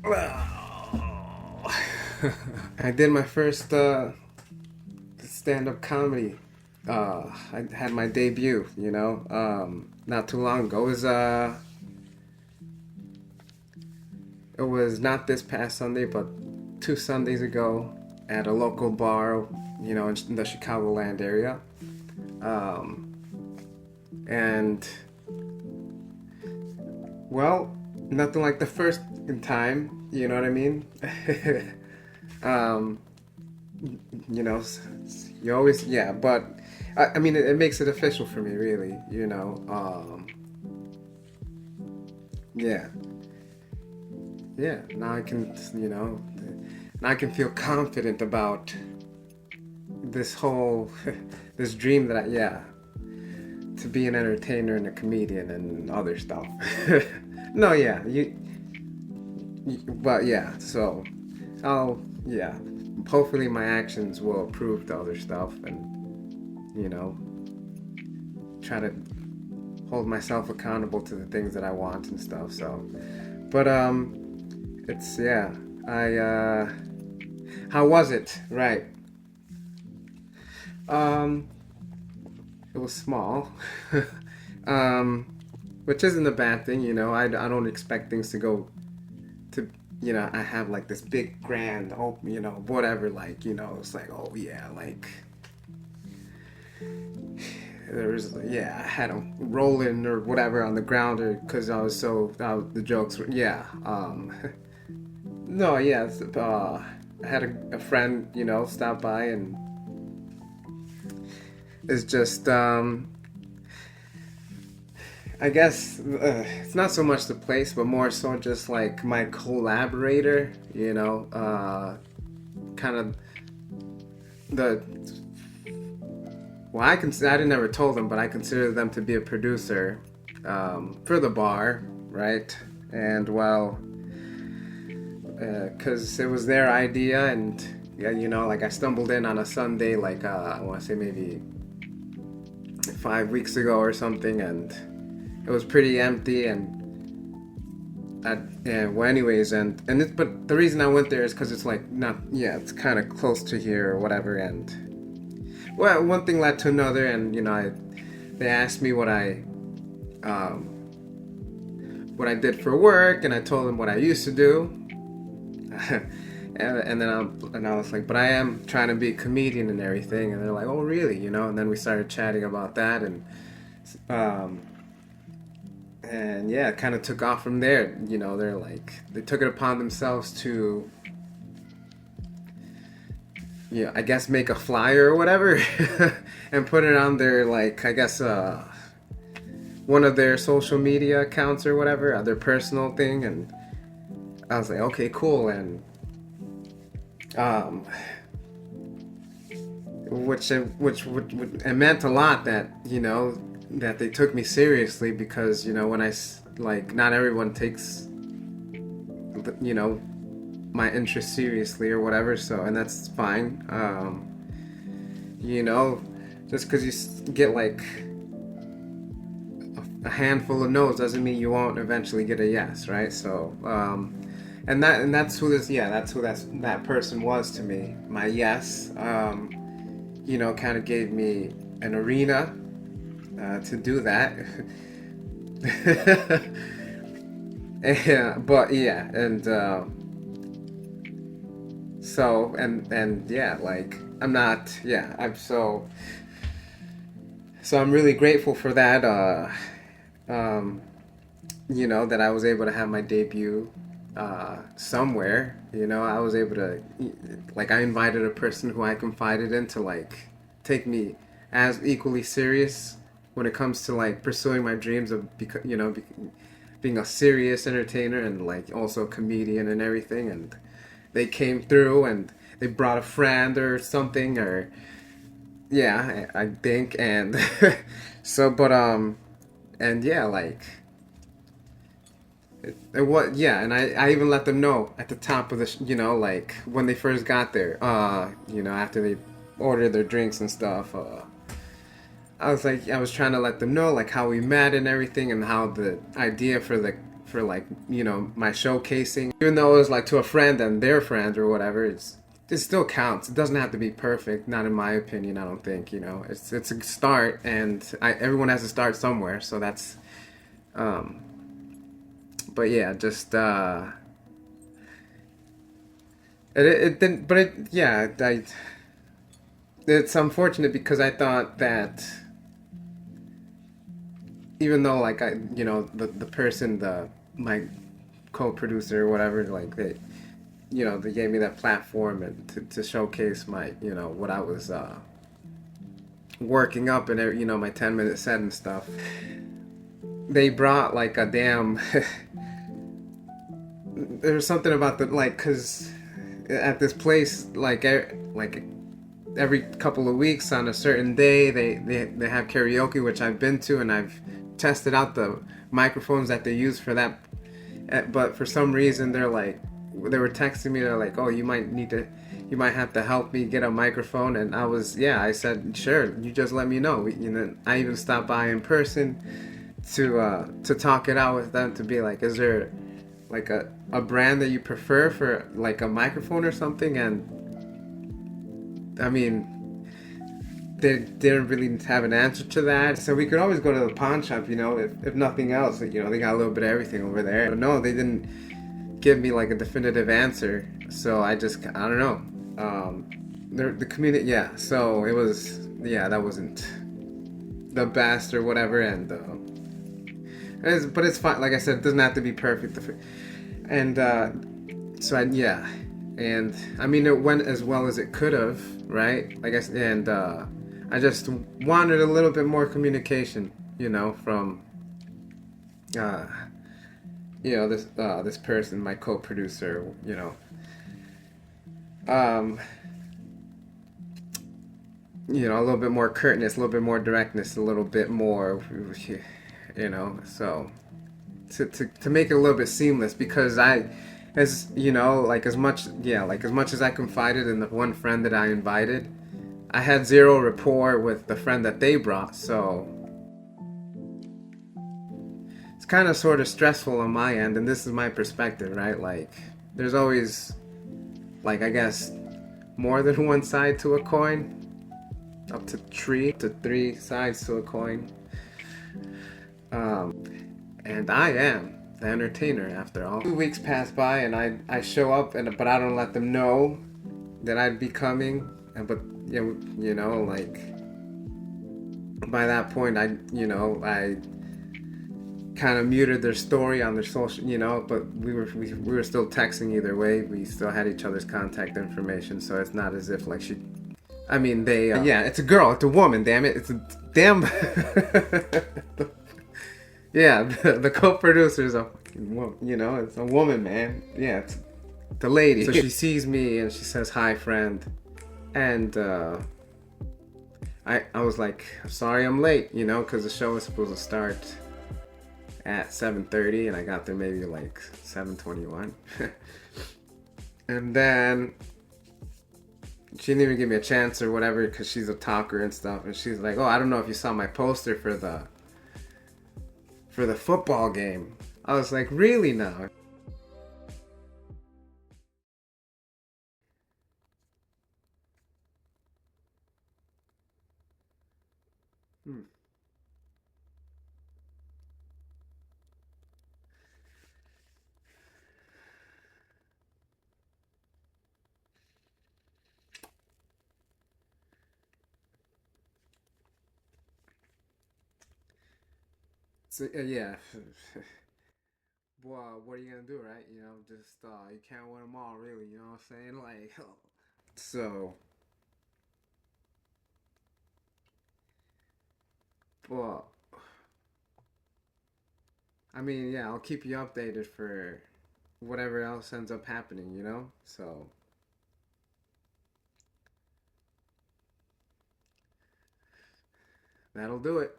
Well, I did my first stand-up comedy. I had my debut, not too long ago. It was not this past Sunday, but 2 Sundays ago at a local bar, in the Chicagoland area. Um, and well, nothing like the first time. You know what I mean? um, you know, you always, yeah, but I mean, it makes it official for me, really. Yeah, yeah. Now I can feel confident about this whole, this dream that yeah, to be an entertainer and a comedian and other stuff. No, yeah, but yeah, so yeah, hopefully my actions will prove the other stuff and, you know, try to hold myself accountable to the things that I want and stuff. So, but it's yeah. How was it? Right. Um, it was small, um, which isn't a bad thing. I don't expect things to go to. I have like this big grand, oh, whatever. Like, it's like, oh yeah, like there was, yeah, I had them rolling or whatever on the ground, or because the jokes were, yeah. No, yeah, I had a friend, stop by, and it's just, I guess it's not so much the place, but more so just like my collaborator, kind of the well, I never told them, but I consider them to be a producer for the bar, right? And well, because it was their idea, and yeah, like I stumbled in on a Sunday, like I want to say maybe 5 weeks ago or something, and it was pretty empty, well, anyways, but the reason I went there is because it's like not, yeah, it's kind of close to here or whatever, and well, one thing led to another, and they asked me um, what I did for work, and I told them what I used to do, and I was like, but I am trying to be a comedian and everything, and they're like, oh really, and then we started chatting about that, um, and yeah, it kind of took off from there. They're like, they took it upon themselves to, I guess make a flyer or whatever, and put it on their, like, I guess one of their social media accounts or whatever, their personal thing, and I was like, okay, cool, and um, it meant a lot that that they took me seriously, because when like, not everyone takes my interest seriously or whatever, so, and that's fine. You know just because you get like a handful of no's doesn't mean you won't eventually get a yes, right? So and that's who that person was to me. My yes, kind of gave me an arena to do that. Yeah, but yeah, and so, and yeah, like, I'm not, yeah, I'm really grateful for that. Um, that I was able to have my debut somewhere. I was able to, like, I invited a person who I confided in to, like, take me as equally serious when it comes to, like, pursuing my dreams of being a serious entertainer and, like, also a comedian and everything. And they came through, and they brought a friend or something, or yeah, I think. And so, but and yeah, like, what, yeah, and I even let them know at the top of the like, when they first got there, after they ordered their drinks and stuff, I was trying to let them know, like, how we met and everything, and how the idea for like, my showcasing. Even though it was like to a friend and their friends or whatever, it still counts. It doesn't have to be perfect, not in my opinion. I don't think, it's a start, and everyone has to start somewhere. So that's, um, but yeah, just it didn't. But it's unfortunate because I thought that even though like the person, my co-producer or whatever, like they gave me that platform and to showcase my, what I was working up and my 10-minute set and stuff. They brought like a damn there was something about the like, because at this place, like every couple of weeks on a certain day, they have karaoke, which I've been to, and I've tested out the microphones that they use for that. But for some reason, they were texting me. They're like, "Oh, you might have to help me get a microphone." And I said, "Sure, you just let me know." I even stopped by in person to talk it out with them, to be like, "Is there like a brand that you prefer for like a microphone or something?" And I mean, they didn't really have an answer to that. So we could always go to the pawn shop, if nothing else. They got a little bit of everything over there. But no, they didn't give me like a definitive answer. So I don't know. The community, yeah. So it was, yeah, that wasn't the best or whatever. And but it's fine. Like I said, it doesn't have to be perfect. And yeah. And I mean, it went as well as it could have, right? I guess, and I just wanted a little bit more communication, from uh, this person, my co-producer, um, a little bit more curtness, a little bit more directness, a little bit more, so to make it a little bit seamless, because as much, as much as I confided in the one friend that I invited, I had zero rapport with the friend that they brought. So it's kind of sort of stressful on my end, and this is my perspective, right? Like, there's always, like, I guess, more than one side to a coin, up to three sides to a coin. And I am the entertainer, after all. 2 weeks pass by, and I show up, but I don't let them know that I'd be coming. But like, by that point, I kind of muted their story on their social, but we were still texting either way. We still had each other's contact information, so it's not as if like they yeah, it's a girl, it's a woman, damn it, it's a damn yeah, the co-producer is a woman, it's a woman, man. Yeah, it's the lady. So she sees me and she says, "Hi, friend," and I was like, "Sorry, I'm late," because the show was supposed to start at 7:30, and I got there maybe like 7:21. And then she didn't even give me a chance or whatever, because she's a talker and stuff, and she's like, "Oh, I don't know if you saw my poster for the football game." I was like, "Really now?" Hmm. So yeah. Well, what are you gonna do, right? Just you can't win them all, really. You know what I'm saying? Like, so, well, I mean, yeah, I'll keep you updated for whatever else ends up happening. So that'll do it.